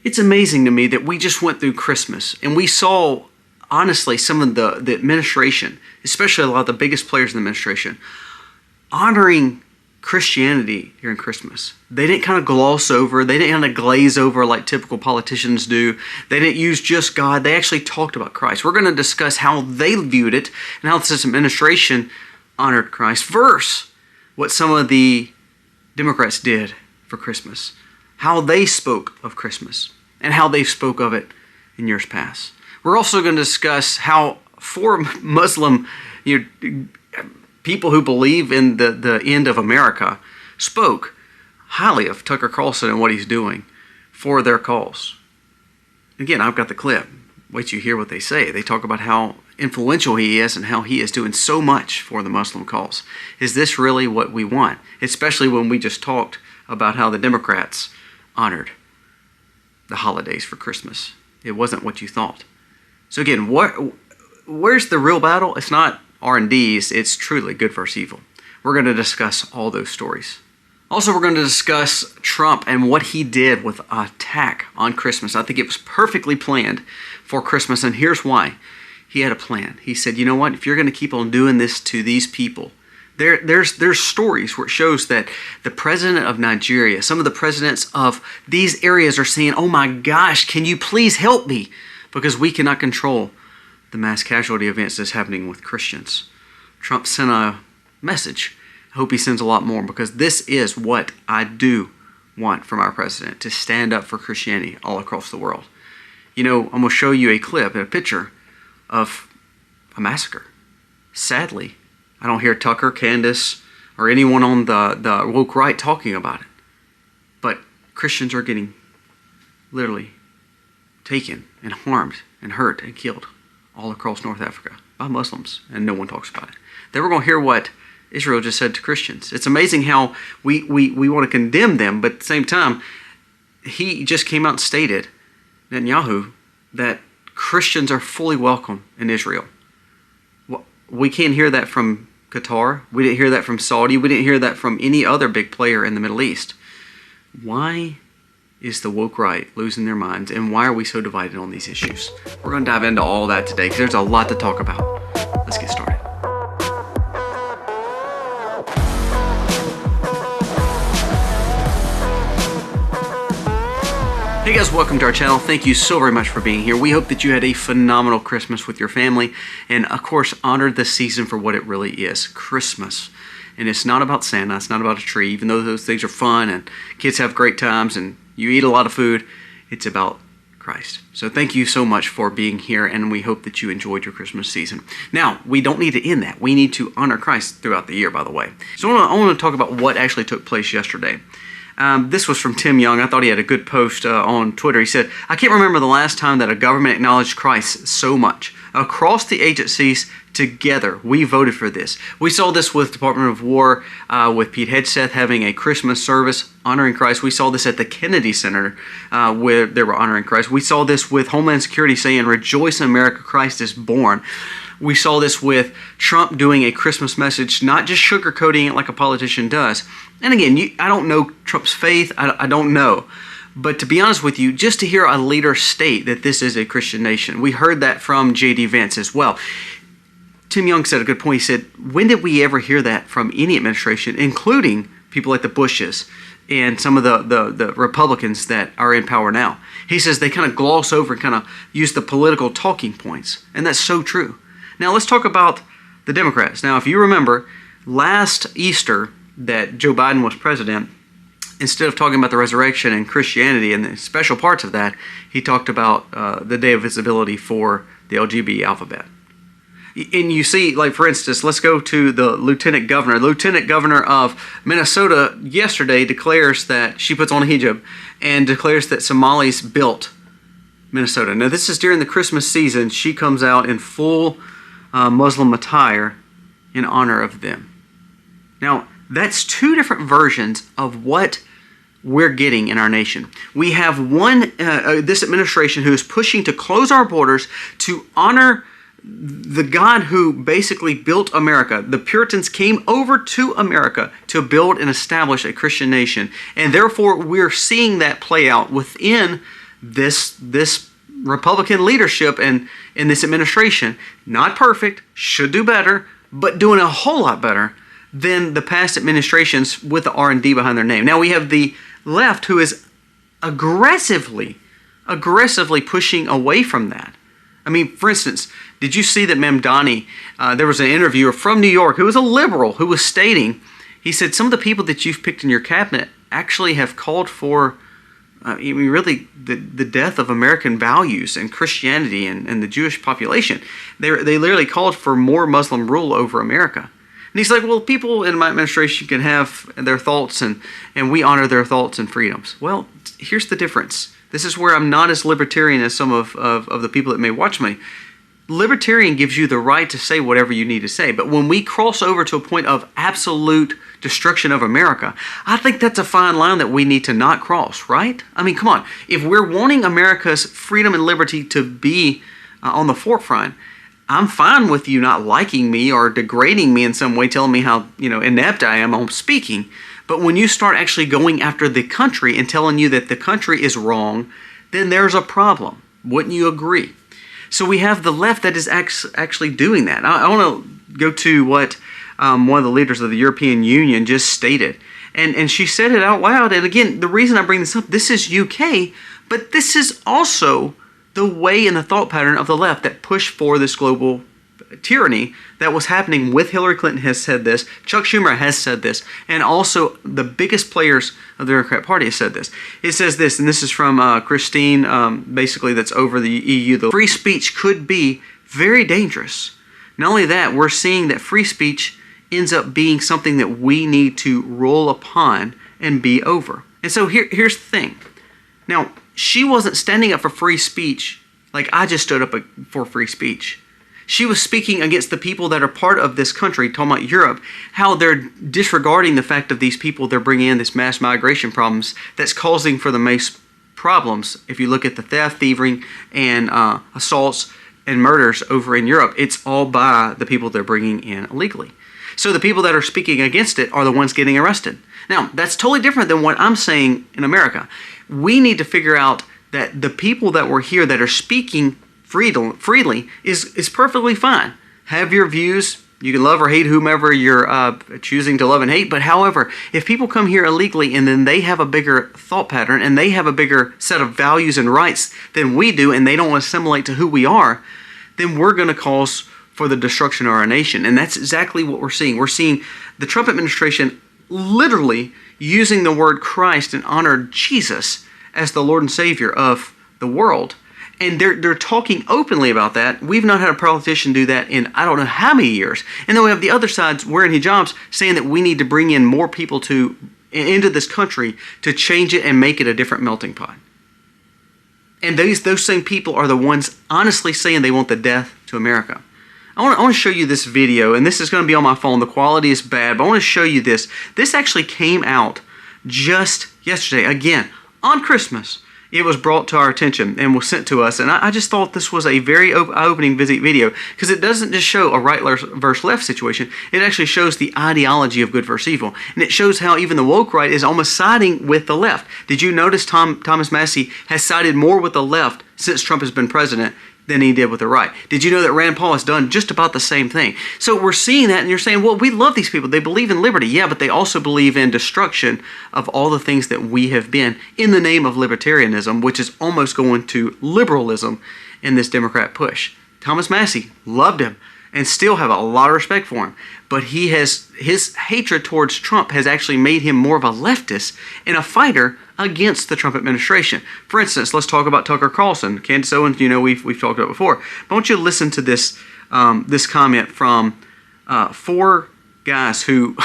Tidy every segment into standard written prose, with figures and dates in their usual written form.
It's amazing to me that we just went through Christmas and we saw, honestly, some of the administration, especially a lot of the biggest players in the administration, honoring Christianity during Christmas. They didn't kind of gloss over, they didn't kind of glaze over like typical politicians do. They didn't use just God. They actually talked about Christ. We're going to discuss how they viewed it and how this administration honored Christ versus what some of the Democrats did for Christmas, how they spoke of Christmas, and how they spoke of it in years past. We're also going to discuss how four Muslim people who believe in the end of America spoke highly of Tucker Carlson and what he's doing for their cause. Again, I've got the clip. Wait till you hear what they say. They talk about how influential he is and how he is doing so much for the Muslim cause. Is this really what we want? Especially when we just talked about how the Democrats honored the holidays for Christmas. It wasn't what you thought. So again, where's the real battle? It's not R&Ds, it's truly good versus evil. We're going to discuss all those stories. Also, we're going to discuss Trump and what he did with an attack on Christmas. I think it was perfectly planned for Christmas, and here's why. He had a plan. He said, you know what, if you're going to keep on doing this to these people, there's stories where it shows that the president of Nigeria, some of the presidents of these areas are saying, oh my gosh, can you please help me? Because we cannot control the mass casualty events that's happening with Christians. Trump sent a message. I hope he sends a lot more, because this is what I do want from our president, to stand up for Christianity all across the world. You know, I'm going to show you a clip, a picture of a massacre. Sadly, I don't hear Tucker, Candace, or anyone on the woke right talking about it. But Christians are getting literally taken and harmed and hurt and killed all across North Africa by Muslims, and no one talks about it. Then we're going to hear what Israel just said to Christians. It's amazing how we want to condemn them, but at the same time, he just came out and stated, Netanyahu, that Christians are fully welcome in Israel. We can't hear that from Qatar. We didn't hear that from Saudi. We didn't hear that from any other big player in the Middle East. Why is the woke right losing their minds, and why are we so divided on these issues? We're going to dive into all that today because there's a lot to talk about. Let's get started. Hey guys, welcome to our channel. Thank you so very much for being here. We hope that you had a phenomenal Christmas with your family, and of course honored the season for what it really is, Christmas. And it's not about Santa, it's not about a tree, even though those things are fun and kids have great times and you eat a lot of food. It's about Christ. So thank you so much for being here, and we hope that you enjoyed your Christmas season. Now, we don't need to end that. We need to honor Christ throughout the year, by the way. So I want to talk about what actually took place yesterday. This was from Tim Young. I thought he had a good post on Twitter. He said, I can't remember the last time that a government acknowledged Christ so much. Across the agencies, together, we voted for this. We saw this with Department of War, with Pete Hegseth having a Christmas service honoring Christ. We saw this at the Kennedy Center where they were honoring Christ. We saw this with Homeland Security saying, rejoice in America, Christ is born. We saw this with Trump doing a Christmas message, not just sugarcoating it like a politician does. And again, I don't know Trump's faith. I don't know. But to be honest with you, just to hear a leader state that this is a Christian nation, we heard that from J.D. Vance as well. Tim Young said a good point. He said, when did we ever hear that from any administration, including people like the Bushes and some of the Republicans that are in power now? He says they kind of gloss over and kind of use the political talking points. And that's so true. Now let's talk about the Democrats. Now, if you remember, last Easter that Joe Biden was president, instead of talking about the resurrection and Christianity and the special parts of that, he talked about the day of visibility for the LGBT alphabet. And you see, like for instance, let's go to the lieutenant governor. Lieutenant governor of Minnesota yesterday declares that she puts on a hijab and declares that Somalis built Minnesota. Now this is during the Christmas season. She comes out in full Muslim attire in honor of them. Now, that's two different versions of what we're getting in our nation. We have this administration who is pushing to close our borders to honor the God who basically built America. The Puritans came over to America to build and establish a Christian nation. And therefore, we're seeing that play out within this Republican leadership and in this administration, not perfect, should do better, but doing a whole lot better than the past administrations with the R&D behind their name. Now we have the left who is aggressively pushing away from that. I mean, for instance, did you see that Mamdani, there was an interviewer from New York who was a liberal who was stating, he said, some of the people that you've picked in your cabinet actually have called for really the death of American values and Christianity and the Jewish population. They literally called for more Muslim rule over America. And he's like, well, people in my administration can have their thoughts and we honor their thoughts and freedoms. Well, here's the difference. This is where I'm not as libertarian as some of the people that may watch me. Libertarian gives you the right to say whatever you need to say. But when we cross over to a point of absolute destruction of America, I think that's a fine line that we need to not cross, right? I mean, come on. If we're wanting America's freedom and liberty to be on the forefront, I'm fine with you not liking me or degrading me in some way, telling me how inept I am on speaking. But when you start actually going after the country and telling you that the country is wrong, then there's a problem. Wouldn't you agree? So we have the left that is actually doing that. I want to go to what one of the leaders of the European Union just stated. And she said it out loud. And again, the reason I bring this up, this is UK, but this is also the way and the thought pattern of the left that pushed for this global tyranny that was happening with Hillary Clinton has said this, Chuck Schumer has said this, and also the biggest players of the Democrat Party has said this. It says this, and this is from Christine, basically that's over the EU. The free speech could be very dangerous. Not only that, we're seeing that free speech ends up being something that we need to roll upon and be over. And so here's the thing. Now, she wasn't standing up for free speech like I just stood up for free speech. She was speaking against the people that are part of this country, talking about Europe, how they're disregarding the fact of these people they're bringing in, this mass migration problems that's causing for the most problems. If you look at the theft, thievery, and assaults and murders over in Europe, it's all by the people they're bringing in illegally. So the people that are speaking against it are the ones getting arrested. Now, that's totally different than what I'm saying in America. We need to figure out that the people that were here that are speaking freely is perfectly fine. Have your views. You can love or hate whomever you're choosing to love and hate. But however, if people come here illegally and then they have a bigger thought pattern and they have a bigger set of values and rights than we do and they don't assimilate to who we are, then we're going to cause for the destruction of our nation. And that's exactly what we're seeing. We're seeing the Trump administration literally using the word Christ and honor Jesus as the Lord and Savior of the world. And they're talking openly about that. We've not had a politician do that in I don't know how many years. And then we have the other sides wearing hijabs saying that we need to bring in more people into this country to change it and make it a different melting pot. And those same people are the ones honestly saying they want the death to America. I want to show you this video, and this is going to be on my phone. The quality is bad, but I want to show you this. This actually came out just yesterday, again, on Christmas. It was brought to our attention and was sent to us, and I just thought this was a very eye-opening video because it doesn't just show a right versus left situation. It actually shows the ideology of good versus evil, and it shows how even the woke right is almost siding with the left. Did you notice Thomas Massey has sided more with the left since Trump has been president than he did with the right? Did you know that Rand Paul has done just about the same thing? So we're seeing that, and you're saying, well, we love these people. They believe in liberty. Yeah, but they also believe in destruction of all the things that we have been in the name of libertarianism, which is almost going to liberalism in this Democrat push. Thomas Massey, loved him and still have a lot of respect for him. But his hatred towards Trump has actually made him more of a leftist and a fighter against the Trump administration. For instance, let's talk about Tucker Carlson. Candace Owens, we've talked about before. But I want you to listen to this this comment from 4 guys who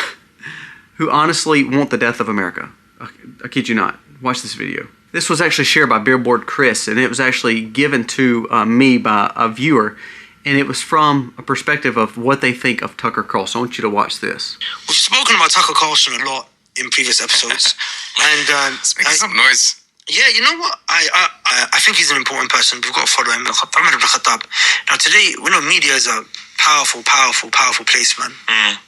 honestly want the death of America. I kid you not. Watch this video. This was actually shared by Billboard Chris, and it was actually given to me by a viewer. And it was from a perspective of what they think of Tucker Carlson. I want you to watch this. We've spoken about Tucker Carlson a lot in previous episodes. And it's making some noise. Yeah, you know what? I think he's an important person. We've got to follow him. Now today, we know media is a powerful place, man.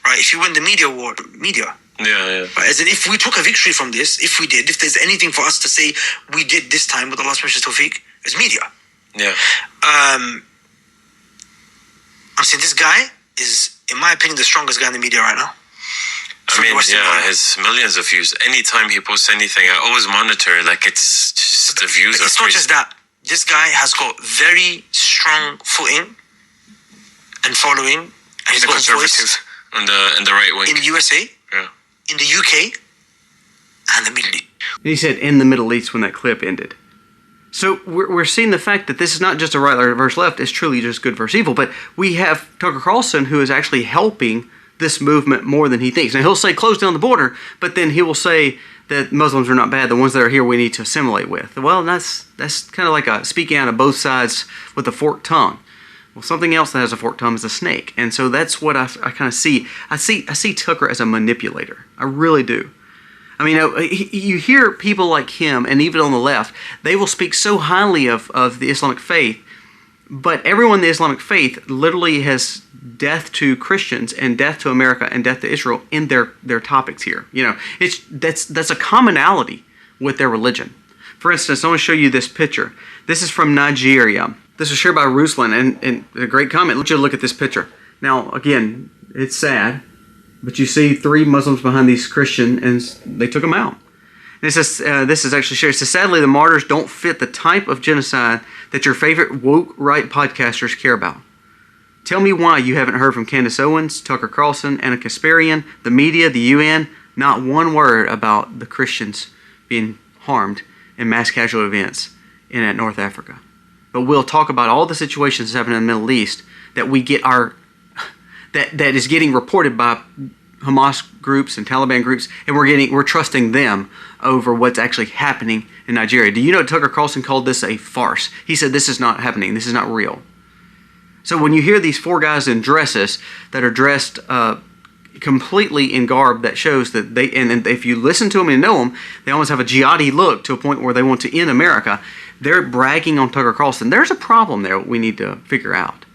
Right? If you win the media war, media Yeah. Right? As in, if we took a victory from this, if there's anything for us to say we did this time with Allah's precious tawfiq, it's media. Yeah. I'm saying this guy is, in my opinion, the strongest guy in the media right now. I mean, his millions of views. Anytime he posts anything, I always monitor. Like, it's just the views are It's not just that. This guy has got very strong footing and following. And he's the got conservative and the right wing in the USA, in the UK, and the Middle East. He said in the Middle East when that clip ended. So we're seeing the fact that this is not just a right versus left, it's truly just good versus evil. But we have Tucker Carlson who is actually helping this movement more than he thinks. Now he'll say close down the border, but then he will say that Muslims are not bad, the ones that are here we need to assimilate with. Well, that's kind of like speaking out of both sides with a forked tongue. Well, something else that has a forked tongue is a snake. And so that's what I kind of see. I see Tucker as a manipulator. I really do. I mean, you hear people like him, and even on the left, they will speak so highly of the Islamic faith, but everyone in the Islamic faith literally has death to Christians and death to America and death to Israel in their topics here. You know, that's a commonality with their religion. For instance, I want to show you this picture. This is from Nigeria. This was shared by Ruslan, and a great comment. Let's look at this picture. Now, again, it's sad, but you see 3 Muslims behind these Christians, and they took them out. And it says, this is actually shared. It says, sadly, the martyrs don't fit the type of genocide that your favorite woke right podcasters care about. Tell me why you haven't heard from Candace Owens, Tucker Carlson, Anna Kasparian, the media, the UN, not one word about the Christians being harmed in mass casualty events in North Africa. But we'll talk about all the situations happening in the Middle East that we get that is getting reported by Hamas groups and Taliban groups, and we're trusting them over what's actually happening in Nigeria. Do you know Tucker Carlson called this a farce? He said this is not happening. This is not real. So when you hear these 4 guys in dresses that are dressed completely in garb that shows that they, and if you listen to them and know them, they almost have a jihadi look to a point where they want to end America. They're bragging on Tucker Carlson. There's a problem there we need to figure out.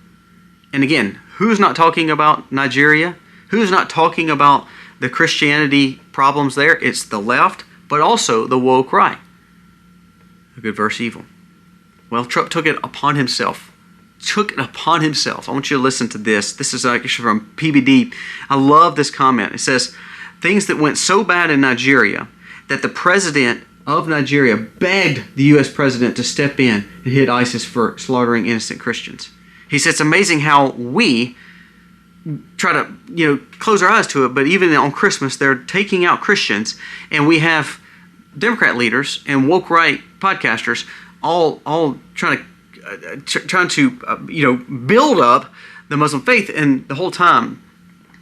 And again, who's not talking about Nigeria? Who's not talking about the Christianity problems there? It's the left, but also the woke right. Good versus evil. Well, Trump took it upon himself. I want you to listen to this. This is actually from PBD. I love this comment. It says, things that went so bad in Nigeria that the president of Nigeria begged the U.S. president to step in and hit ISIS for slaughtering innocent Christians. He said it's amazing how we try to, close our eyes to it, but even on Christmas, they're taking out Christians, and we have Democrat leaders and woke right podcasters all trying to build up the Muslim faith, and the whole time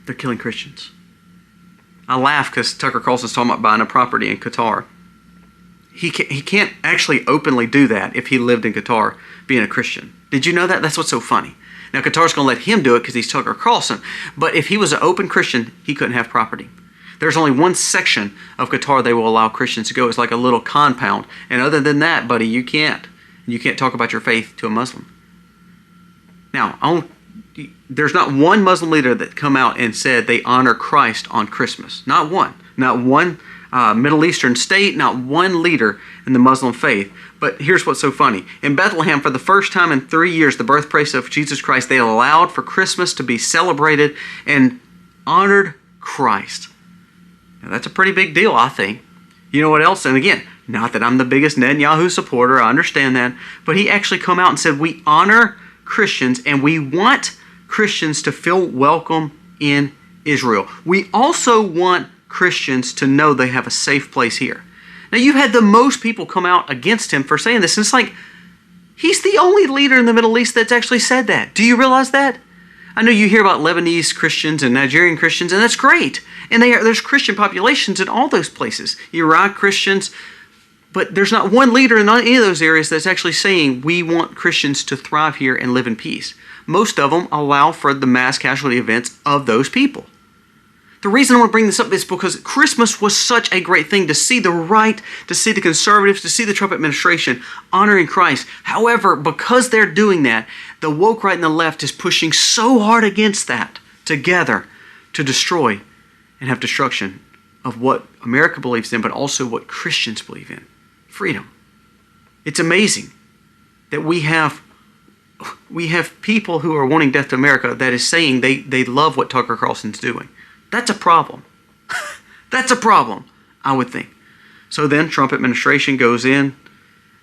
they're killing Christians. I laugh because Tucker Carlson's talking about buying a property in Qatar. He can't actually openly do that if he lived in Qatar being a Christian. Did you know that? That's what's so funny. Now, Qatar's going to let him do it because he's Tucker Carlson. But if he was an open Christian, he couldn't have property. There's only one section of Qatar they will allow Christians to go. It's like a little compound. And other than that, buddy, you can't. You can't talk about your faith to a Muslim. Now, there's not one Muslim leader that come out and said they honor Christ on Christmas. Not one. Not one Middle Eastern state, not one leader in the Muslim faith. But here's what's so funny. In Bethlehem, for the first time in 3 years, the birthplace of Jesus Christ, they allowed for Christmas to be celebrated and honored Christ. Now, that's a pretty big deal, I think. You know what else? And again, not that I'm the biggest Netanyahu supporter, I understand that. But he actually come out and said, we honor Christians and we want Christians to feel welcome in Israel. We also want Christians to know they have a safe place here. Now, you've had the most people come out against him for saying this. And it's like, he's the only leader in the Middle East that's actually said that. Do you realize that? I know you hear about Lebanese Christians and Nigerian Christians, and that's great. And there's Christian populations in all those places. Iraq Christians. But there's not one leader in any of those areas that's actually saying we want Christians to thrive here and live in peace. Most of them allow for the mass casualty events of those people. The reason I want to bring this up is because Christmas was such a great thing to see the right, to see the conservatives, to see the Trump administration honoring Christ. However, because they're doing that, the woke right and the left is pushing so hard against that together to destroy and have destruction of what America believes in, but also what Christians believe in. Freedom. It's amazing that we have people who are wanting death to America that is saying they love what Tucker Carlson's doing. That's a problem. That's a problem, I would think. So then Trump administration goes in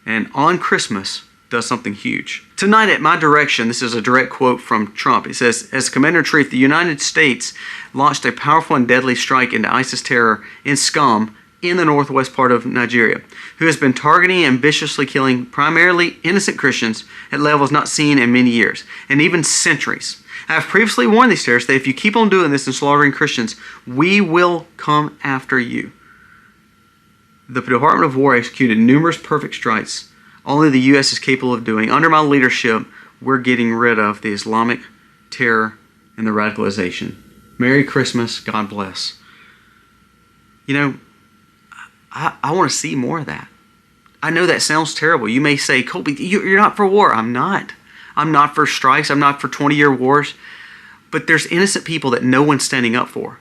and on Christmas does something huge. Tonight at my direction, this is a direct quote from Trump. It says, as Commander-in-Chief, the United States launched a powerful and deadly strike into ISIS terror in Scum in the northwest part of Nigeria, who has been targeting and viciously killing primarily innocent Christians at levels not seen in many years, and even centuries. I have previously warned these terrorists that if you keep on doing this and slaughtering Christians, we will come after you. The Department of War executed numerous perfect strikes only the U.S. is capable of doing. Under my leadership, we're getting rid of the Islamic terror and the radicalization. Merry Christmas. God bless. You know, I want to see more of that. I know that sounds terrible. You may say, Colby, you're not for war. I'm not. I'm not for strikes. I'm not for 20-year wars. But there's innocent people that no one's standing up for.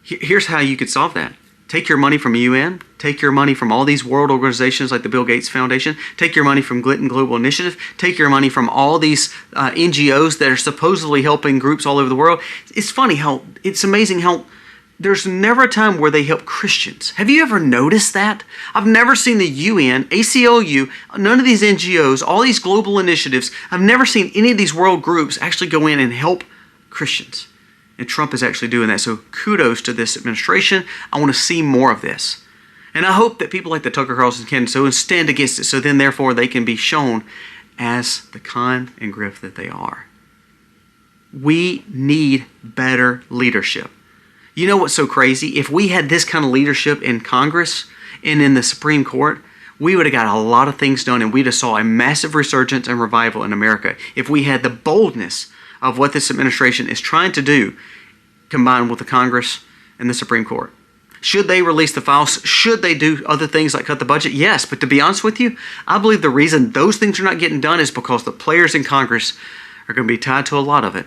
Here's how you could solve that. Take your money from UN. Take your money from all these world organizations like the Bill Gates Foundation. Take your money from Glitton Global Initiative. Take your money from all these NGOs that are supposedly helping groups all over the world. It's amazing how there's never a time where they help Christians. Have you ever noticed that? I've never seen the UN, ACLU, none of these NGOs, all these global initiatives, I've never seen any of these world groups actually go in and help Christians. And Trump is actually doing that. So kudos to this administration. I want to see more of this. And I hope that people like the Tucker Carlson can stand against it, so then therefore they can be shown as the con and grift that they are. We need better leadership. You know what's so crazy? If we had this kind of leadership in Congress and in the Supreme Court, we would have got a lot of things done, and we'd have saw a massive resurgence and revival in America if we had the boldness of what this administration is trying to do combined with the Congress and the Supreme Court. Should they release the files? Should they do other things like cut the budget? Yes, but to be honest with you, I believe the reason those things are not getting done is because the players in Congress are going to be tied to a lot of it.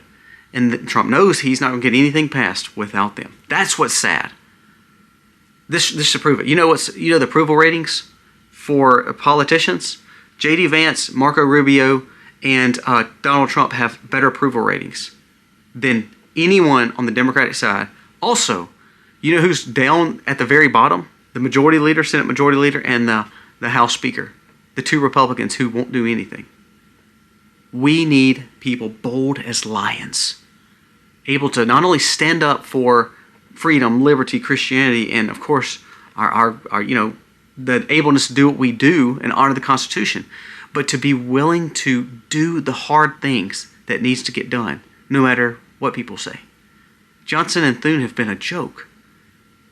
And Trump knows he's not going to get anything passed without them. That's what's sad. This should prove it. You know the approval ratings for politicians? J.D. Vance, Marco Rubio, and Donald Trump have better approval ratings than anyone on the Democratic side. Also, you know who's down at the very bottom? The majority leader, Senate majority leader, and the House Speaker. The two Republicans who won't do anything. We need people bold as lions, able to not only stand up for freedom, liberty, Christianity, and of course our the ableness to do what we do and honor the Constitution, but to be willing to do the hard things that needs to get done, no matter what people say. Johnson and Thune have been a joke.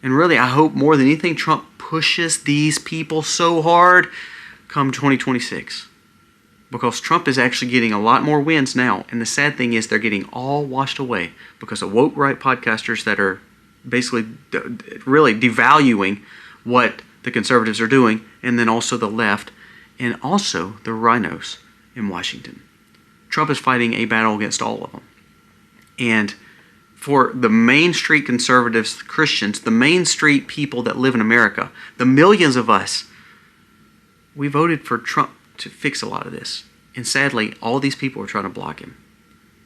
And really, I hope more than anything, Trump pushes these people so hard come 2026. Because Trump is actually getting a lot more wins now. And the sad thing is they're getting all washed away because of woke right podcasters that are basically really devaluing what the conservatives are doing, and then also the left, and also the rhinos in Washington. Trump is fighting a battle against all of them. And for the Main Street conservatives, Christians, the Main Street people that live in America, the millions of us, we voted for Trump to fix a lot of this. And sadly, all these people are trying to block him.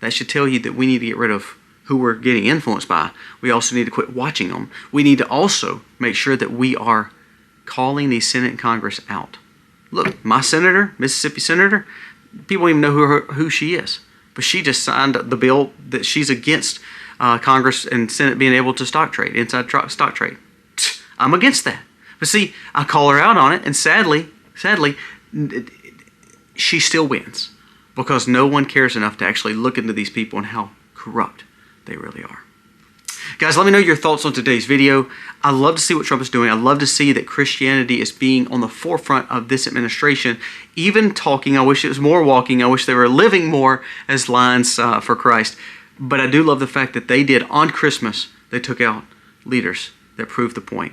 That should tell you that we need to get rid of who we're getting influenced by. We also need to quit watching them. We need to also make sure that we are calling the Senate and Congress out. Look, my senator, Mississippi senator, people don't even know who she is. But she just signed the bill that she's against Congress and Senate being able to stock trade, inside stock trade. I'm against that. But see, I call her out on it, and sadly, she still wins because no one cares enough to actually look into these people and how corrupt they really are. Guys, let me know your thoughts on today's video. I love to see what Trump is doing. I love to see that Christianity is being on the forefront of this administration, even talking. I wish it was more walking. I wish they were living more as lions for Christ. But I do love the fact that they did on Christmas, they took out leaders that proved the point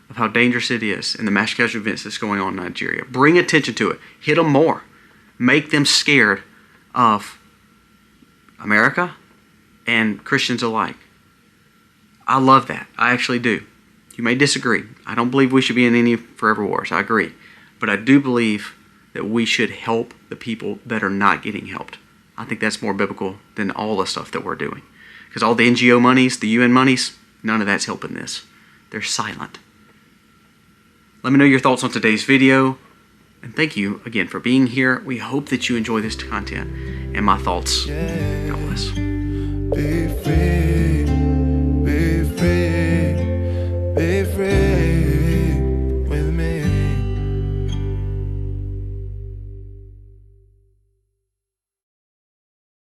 of how dangerous it is in the mass casualty events that's going on in Nigeria. Bring attention to it. Hit them more. Make them scared of America and Christians alike. I love that. I actually do. You may disagree. I don't believe we should be in any forever wars. I agree. But I do believe that we should help the people that are not getting helped. I think that's more biblical than all the stuff that we're doing. Because all the NGO monies, the UN monies, none of that's helping this. They're silent. Let me know your thoughts on today's video. And thank you again for being here. We hope that you enjoy this content and my thoughts. God bless. Be free, be free, be free.